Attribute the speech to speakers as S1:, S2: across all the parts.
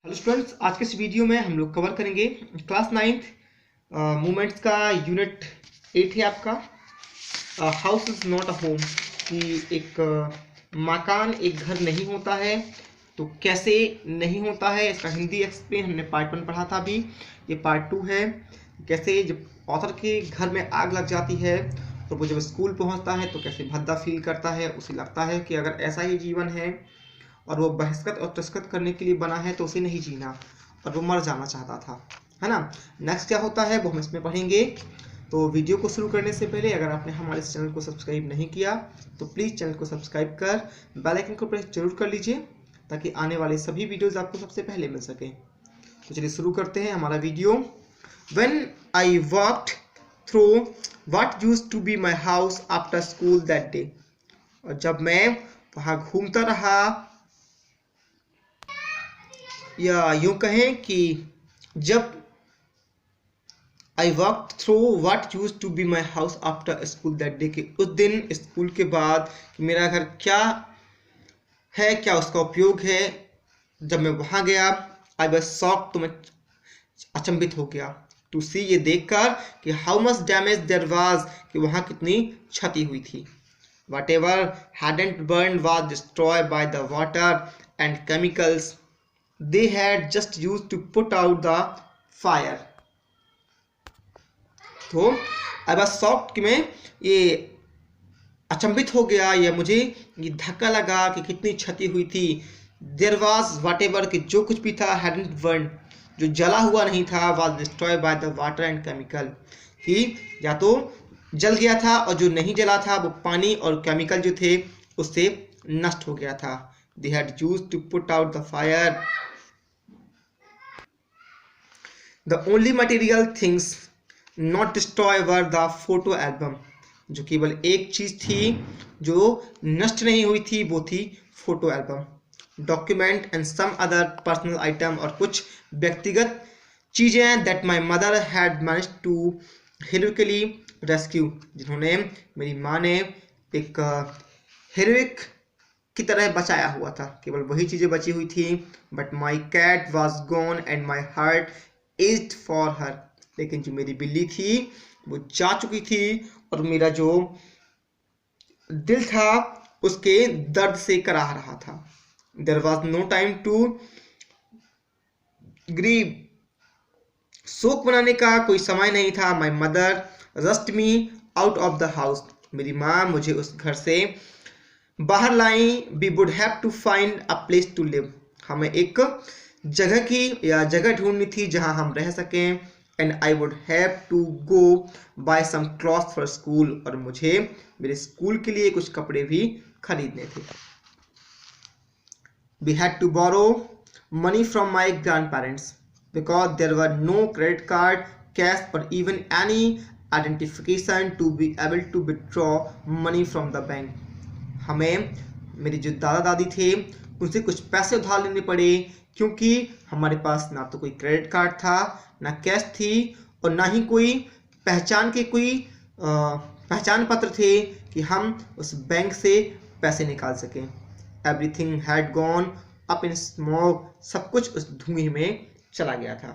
S1: Hello students, आज के इस वीडियो में हम लोग कवर करेंगे क्लास 9th मूवमेंट्स का यूनिट 8 है आपका house is not a home. कि एक मकान एक घर नहीं होता है। तो कैसे नहीं होता है इसका हिंदी एक्सप्लेन हमने पार्ट 1 पढ़ा था। अभी ये पार्ट 2 है। कैसे जब ऑथर के घर में आग लग जाती है तो वो जब स्कूल पहुंचता है तो कैसे भद्दा फील करता है। उसे लगता है कि अगर ऐसा ही जीवन है और वो बहिष्कृत और तिरस्कृत करने के लिए बना है तो उसे नहीं जीना, और वो मर जाना चाहता था, है ना। नेक्स्ट क्या होता है वो हम इसमें पढ़ेंगे। तो वीडियो को शुरू करने से पहले अगर आपने हमारे इस चैनल को सब्सक्राइब नहीं किया तो प्लीज़ चैनल को सब्सक्राइब कर बेल आइकन को प्रेस जरूर कर लीजिए ताकि आने वाले सभी वीडियोज़ आपको सबसे पहले मिल सकें। तो चलिए शुरू करते हैं हमारा video. When I walked through what used to be my house after school that day, और जब मैं वहाँ घूमता रहा, या यूं कहें कि जब I walk through what used to be my house after school that day, कि उस दिन स्कूल के बाद मेरा घर क्या है, क्या उसका उपयोग है। जब मैं वहां गया आई वॉज शॉक, तो मैं अचंभित हो गया टू सी, ये देखकर कि how much damage there was, कि वहां कितनी क्षति हुई थी। Whatever hadn't burn was destroy by the water and chemicals they had just used to put out the fire। तो आई वाज शॉक्ड कि मैं ये अचंभित हो गया, या मुझे ये धक्का लगा कि कितनी क्षति हुई थी। देयर वाज वट एवर, कि जो कुछ भी था, हैडंट बर्न, जो जला हुआ नहीं था, was destroy by the water and chemical, कि या तो जल गया था और जो नहीं जला था वो पानी और केमिकल जो थे उससे नष्ट हो गया था। They had used to put out the fire. The only material things not destroyed were the photo album। जो केवल एक चीज थी जो नष्ट नहीं हुई थी वो थी photo album. Document and some other personal item, और कुछ व्यक्तिगत चीजें that my mother had managed to heroically rescue, जिन्होंने मेरी माँ ने एक हेरोइक की तरह बचाया हुआ था। केवल वही चीजें बची हुई थी। But my cat was gone and my heart ached for her, लेकिन जो मेरी बिल्ली थी वो जा चुकी थी और मेरा जो दिल था उसके दर्द से कराह रहा था। There was no time to grieve, शोक मनाने का कोई समय नहीं था। My mother rushed me out of the house, मेरी माँ मुझे उस घर से बाहर लाई। We would have to find a place to live, हमें एक जगह की या जगह ढूंढनी थी जहां हम रह सकें। And I would have to go buy some cloth for school, और मुझे मेरे स्कूल के लिए कुछ कपड़े भी खरीदने थे। We had to borrow money from my grandparents because there were no credit card, cash और even any identification to be able to withdraw money from the bank. हमें मेरे जो दादा दादी थे उनसे कुछ पैसे उधार लेने पड़े, क्योंकि हमारे पास ना तो कोई क्रेडिट कार्ड था, ना कैश थी, और ना ही कोई पहचान के कोई पहचान पत्र थे कि हम उस बैंक से पैसे निकाल सकें। Everything had gone up in smoke, सब कुछ उस धुएं में चला गया था।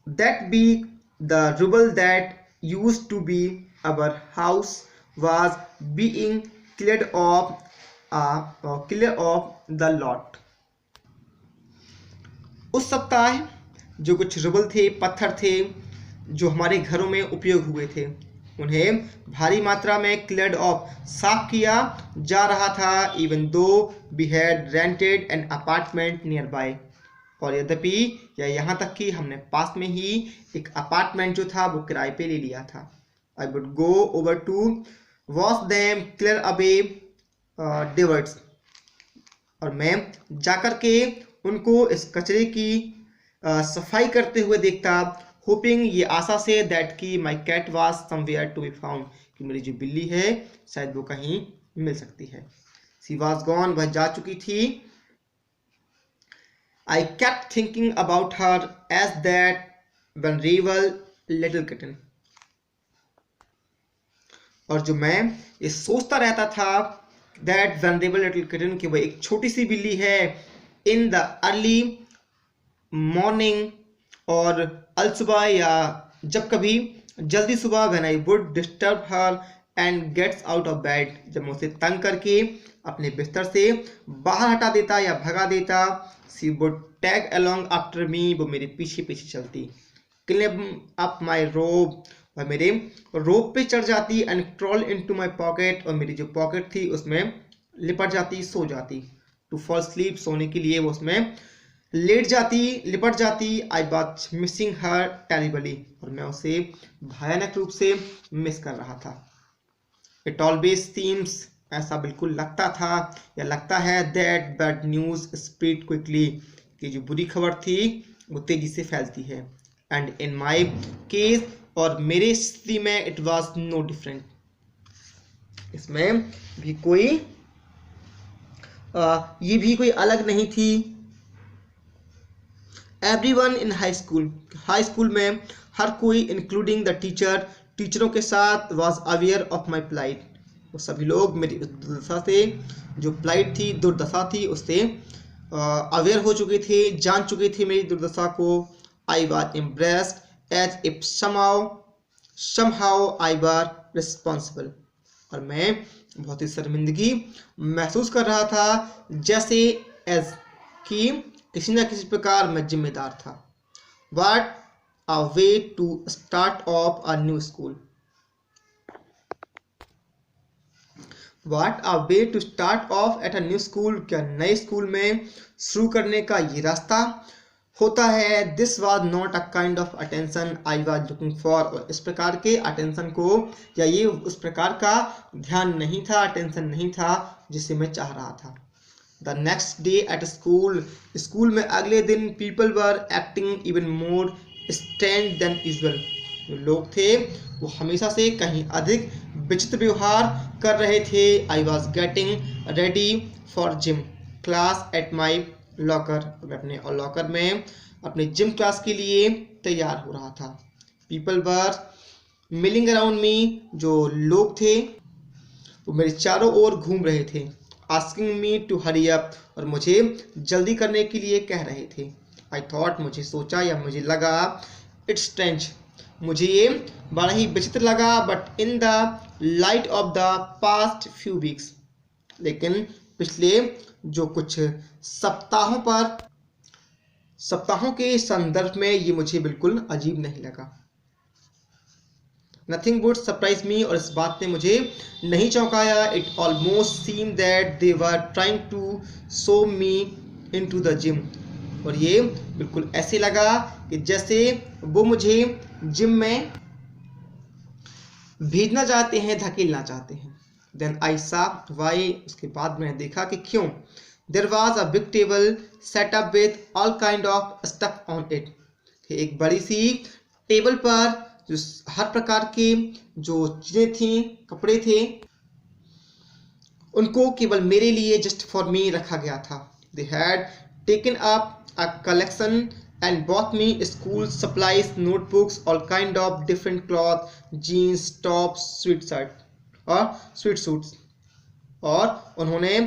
S1: That be the rubble that used to be our house was being cleared off the lot। उस सप्ताह जो कुछ रुबल थे, पत्थर थे जो हमारे घरों में उपयोग हुए थे, उन्हें भारी मात्रा में क्लियर्ड ऑफ, साफ किया जा रहा था। Even though we had rented an apartment nearby, और यद्यपि या यहाँ तक कि हमने पास में ही एक अपार्टमेंट जो था वो किराए पे ले लिया था। I would go over to wash them, clear away divers, और मैं जाकर के उनको इस कचरे की सफाई करते हुए देखता। होपिंग, ये आशा से, दैट की my cat was somewhere to be found, कि मेरी जो बिल्ली है शायद वो कहीं मिल सकती है। शी वॉज गॉन, वह जा चुकी थी। I kept thinking about her as that vulnerable little kitten, और जो मैं ये सोचता रहता था दैट वनरेबल लिटिल किटन, कि वह एक छोटी सी बिल्ली है, इन द अर्ली मॉर्निंग, और अलसुबह या जब कभी जल्दी सुबह, when I would disturb her and gets out of bed, जब मैं उसे तंग करके अपने बिस्तर से बाहर हटा देता या भगा देता, she would tag along after me, वो मेरे पीछे पीछे चलती, क्लिम अप माई रोब, वह मेरे रोब पे चढ़ जाती, and crawl into my pocket, और मेरी जो पॉकेट थी उसमें लिपट जाती, सो जाती, टू फॉल स्लीप, सोने के लिए वो उसमें लेट जाती, लिपट जाती। I was missing her terribly, और मैं उसे भयानक रूप से मिस कर रहा था। इट ऑलवेज सीम्स, ऐसा बिल्कुल लगता था या लगता है, that bad news spread quickly, कि जो बुरी खबर थी वो तेजी से फैलती है, एंड इन माई केस, और मेरे स्थिति में, इट वॉज नो डिफरेंट, इसमें भी कोई ये भी कोई अलग नहीं थी। एवरीवन इन हाई स्कूल में हर कोई, इंक्लूडिंग द टीचर, टीचरों के साथ, was aware of my plight, वो सभी लोग मेरी दुर्दशा से, जो प्लाइट थी, दुर्दशा थी, उससे अवेयर हो चुके थे, जान चुके थे मेरी दुर्दशा को। I was impressed as if somehow I were responsible, और मैं बहुत ही शर्मिंदगी महसूस कर रहा था, जैसे एज कि किसी न किसी प्रकार मैं जिम्मेदार था। What a way to start off a new school. What a way to start off at a new school. क्या नए स्कूल में शुरू करने का ये रास्ता होता है। This was not a kind of attention I was looking for. और इस प्रकार के अटेंशन को, या ये उस प्रकार का ध्यान नहीं था, अटेंशन नहीं था जिसे मैं चाह रहा था। The next day at school, school में अगले दिन, people were acting even more strange than usual. जो लोग थे वो हमेशा से कहीं अधिक विचित्र व्यवहार कर रहे थे। I was getting ready for gym class at my locker. मैं अपने लॉकर में अपने जिम क्लास के लिए तैयार हो रहा था। People were milling around me. जो लोग थे वो मेरे चारों ओर घूम रहे थे। Asking me to hurry up, और मुझे जल्दी करने के लिए कह रहे थे। I thought, मुझे सोचा या मुझे लगा, it's strange, मुझे ये बड़ा ही विचित्र लगा, but in the light of the past few weeks, लेकिन पिछले जो कुछ सप्ताहों के संदर्भ में ये मुझे बिल्कुल अजीब नहीं लगा। Nothing would surprise me, और इस बात ने मुझे नहीं चौंकाया। It almost seemed that they were trying to show me into the gym, और ये बिल्कुल ऐसे लगा कि जैसे वो मुझे जिम में भेजना चाहते हैं, धकेलना चाहते हैं। Then I saw why, उसके बाद मैंने देखा कि क्यों। There was a big table set up with all kind of stuff on it. एक बड़ी सी टेबल पर जो हर प्रकार के जो चीजें थी, कपड़े थे, उनको केवल मेरे लिए, जस्ट फॉर मी, रखा गया था। They had taken up a collection and bought me school supplies, notebooks, all kind of different cloth, jeans, tops, sweatshirt और स्वीट सूट्स, और उन्होंने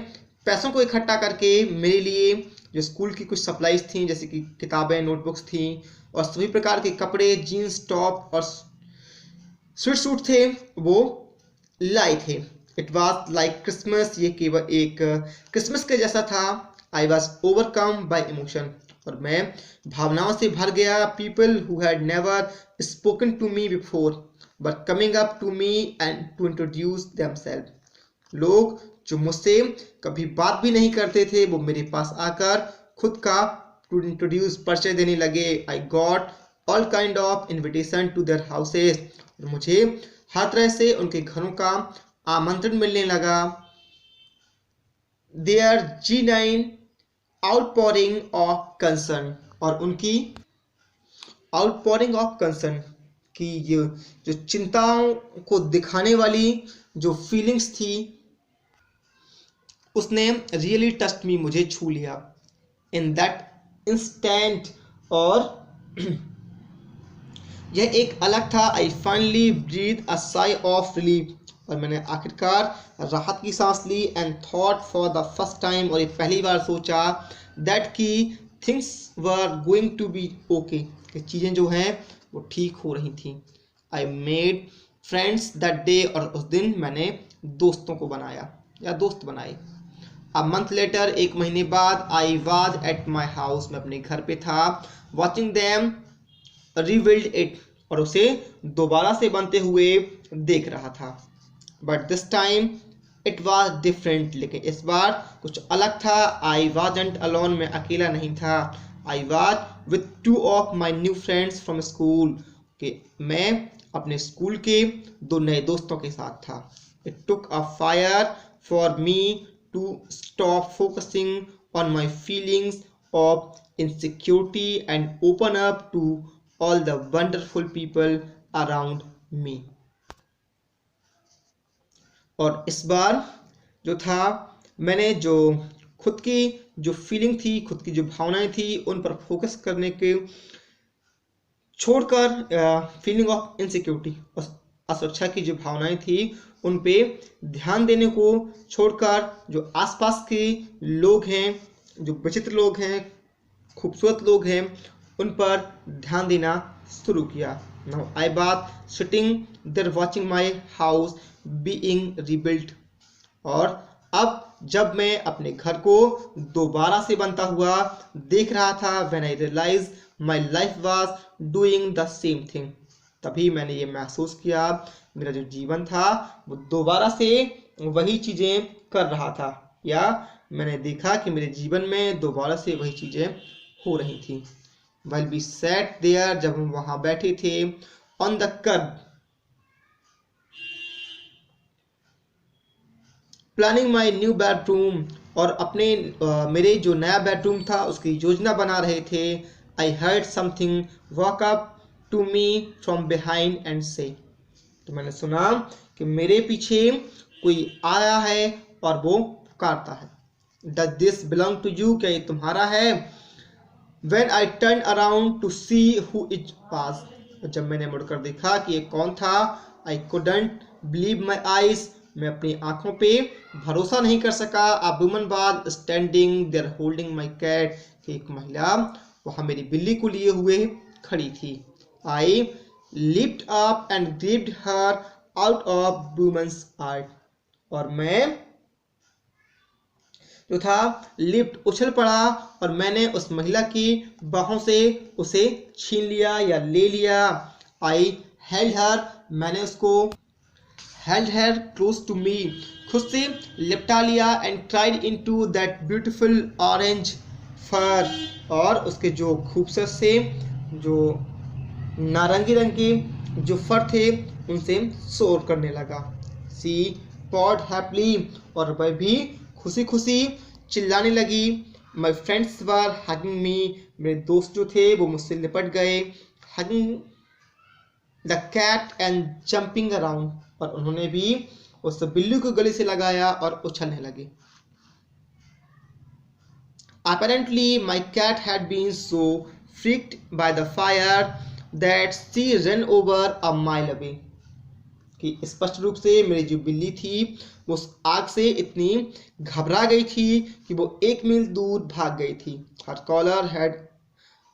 S1: पैसों को इकट्ठा करके मेरे लिए जो स्कूल की कुछ सप्लाईज थी, जैसे कि किताबें, नोटबुक्स थी, और सभी प्रकार के कपड़े, जीन्स, टॉप और स्वीट सूट थे, वो लाए थे। इट वॉज लाइक क्रिसमस, ये केवल एक क्रिसमस के जैसा था। I was overcome by emotion, और मैं भावनाओं से भर गया। People who had never spoken to me before but coming up to me and to introduce themselves, लोग जो मुझसे कभी बात भी नहीं करते थे, वो मेरे पास आकर खुद का टू इंट्रोड्यूस, परिचय देने लगे। I got all kind of invitation to their houses, और मुझे हर तरह से उनके घरों का आमंत्रण मिलने लगा। Their genuine outpouring of concern, और उनकी आउटपोरिंग ऑफ कंसर्न की ये जो चिंताओं को दिखाने वाली जो फीलिंग्स थी, उसने रियली टच्ड मी, मुझे छू लिया। इन दैट इंस्टेंट, और यह एक अलग था। I finally breathe a sigh of relief, और मैंने आखिरकार राहत की सांस ली and thought for the first time, और ये पहली बार सोचा दैट कि things were going to be okay, कि चीज़ें जो हैं वो ठीक हो रही थी। I made friends that day, और उस दिन मैंने दोस्तों को बनाया या दोस्त बनाए। अ मंथ लेटर, एक महीने बाद, I was at my house, मैं अपने घर पे था, वॉचिंग देम रिबिल्ड इट, और उसे दोबारा से बनते हुए देख रहा था। But this time it was different, लेकिन इस बार कुछ अलग था। आई वाजंट अलोन, मैं अकेला नहीं था। I was with two of my new friends from school, कि मैं अपने स्कूल के 2 नए दोस्तों के साथ था। It took a fire for me to stop focusing on my feelings of insecurity and open up to all the wonderful people around me। और इस बार जो था, मैंने जो खुद की जो फीलिंग थी, खुद की जो भावनाएं थी, उन पर फोकस करने के छोड़कर फीलिंग ऑफ इनसिक्योरिटी और असुरक्षा की जो भावनाएं थी उन पे ध्यान देने को छोड़कर जो आसपास के लोग हैं, जो विचित्र लोग हैं, खूबसूरत लोग हैं, उन पर ध्यान देना शुरू किया। Now I was sitting there watching my house being rebuilt, और अब जब मैं अपने घर को दोबारा से बनता हुआ देख रहा था, when I realize my life was doing the same thing, तभी मैंने ये महसूस किया मेरा जो जीवन था वो दोबारा से वही चीज़ें कर रहा था, या मैंने देखा कि मेरे जीवन में दोबारा से वही चीज़ें हो रही थी। While we sat there, जब हम वहाँ बैठे थे, on the curb, planning my new bedroom, और अपने मेरे जो नया बेडरूम था उसकी योजना बना रहे थे। I heard something walk up to me from behind and say, तो मैंने सुना कि मेरे पीछे कोई आया है और वो पुकारता है, Does this belong to you, क्या ये तुम्हारा है? When I turned around to see who it was, जब मैंने मुड़कर देखा कि ये कौन था, I couldn't believe my eyes, मैं अपनी आंखों पे भरोसा नहीं कर सका। A woman was standing there holding my cat, कि एक महिला वहाँ मेरी बिल्ली को लिए हुए खड़ी थी। I leaped up and grabbed her out of woman's arms, और मैं जो था लिफ्ट उछल पड़ा और मैंने उस महिला की बाहों से उसे छीन लिया या ले लिया। आई हेल्ड हर, मैंने उसको held her close to me, खुद से लिपटा लिया, and tried into that beautiful orange fur, और उसके जो खूबसूरत से जो नारंगी रंग के जो फर थे उनसे शोर करने लगा। सी पॉड हैप्पली, और वह भी खुशी खुशी चिल्लाने लगी। माई फ्रेंड्स वर हगिंग मी, मेरे दोस्त जो थे वो मुझसे लिपट गए। Hugging the cat and jumping around, और उन्होंने भी उस बिल्ली को गले से लगाया और उछलने लगे। Apparently my cat had been so freaked by the fire that she ran over a mile away, कि स्पष्ट रूप से मेरी जो बिल्ली थी वो उस आग से इतनी घबरा गई थी कि वो 1 मील दूर भाग गई थी। Her collar had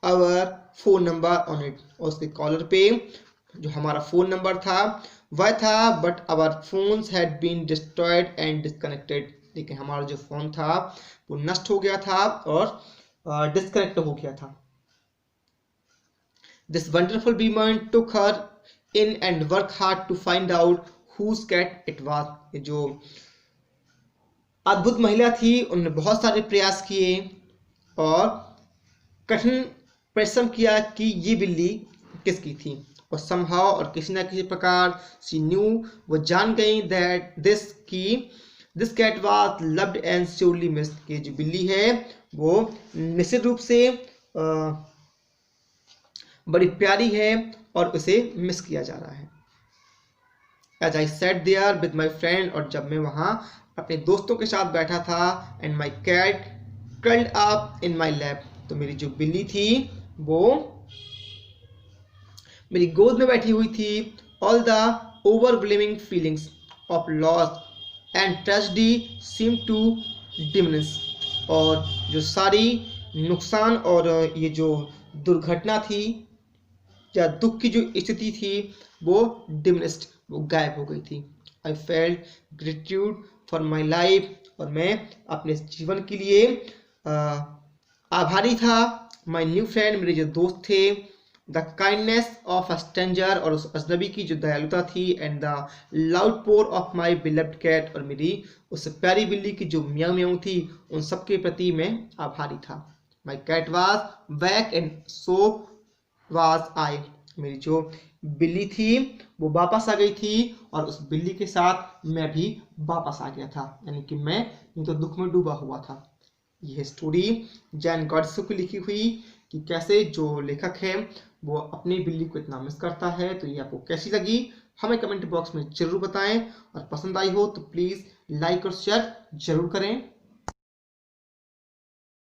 S1: our phone number on it, और उसके कॉलर पे जो हमारा फ़ोन नंबर था वह था, but our phones had been destroyed and disconnected, लेकिन हमारा जो फ़ोन था वो नष्ट हो गया था और डिस्कनेक्ट हो गया था। This wonderful woman took her in and worked hard to find out whose cat it was। ये जो अद्भुत महिला थी उन्होंने बहुत सारे प्रयास किए और कठिन परिश्रम किया कि ये बिल्ली किसकी थी, और somehow और किसी न किसी प्रकार she knew, वो जान गई that this cat was loved and surely missed, कि जो बिल्ली है वो निश्चित रूप से बड़ी प्यारी है और उसे मिस किया जा रहा है। As I sat there with my friend, और जब मैं वहाँ अपने दोस्तों के साथ बैठा था, and my cat curled up in my lap, तो मेरी जो बिल्ली थी वो मेरी गोद में बैठी हुई थी। All the overwhelming feelings, of loss and tragedy seem to diminish। और जो सारी नुकसान और ये जो दुर्घटना थी या दुख की जो स्थिति थी वो डिमिनिस्ड, वो गायब हो गई थी। I felt gratitude for my life, और मैं अपने जीवन के लिए आभारी था। माई न्यू फ्रेंड, मेरे जो दोस्त थे। The kindness of a stranger, और उस अजनबी की जो दयालुता थी। And the loud purr of my beloved cat, और मेरी उस प्यारी बिल्ली की जो म्याऊ म्याऊ थी, उन सबके प्रति मैं आभारी था। My cat was back and so was I, मेरी जो बिल्ली थी वो वापस आ गई थी, और उस बिल्ली के साथ मैं भी वापस आ गया था। यानी कि मैं ये तो दुख में डूबा हुआ था। यह स्टोरी जैन गॉडसे की लिखी हुई कि कैसे जो लेखक है वो अपनी बिल्ली को इतना मिस करता है। तो ये आपको कैसी लगी हमें कमेंट बॉक्स में जरूर बताएं, और पसंद आई हो तो प्लीज़ लाइक और शेयर जरूर करें।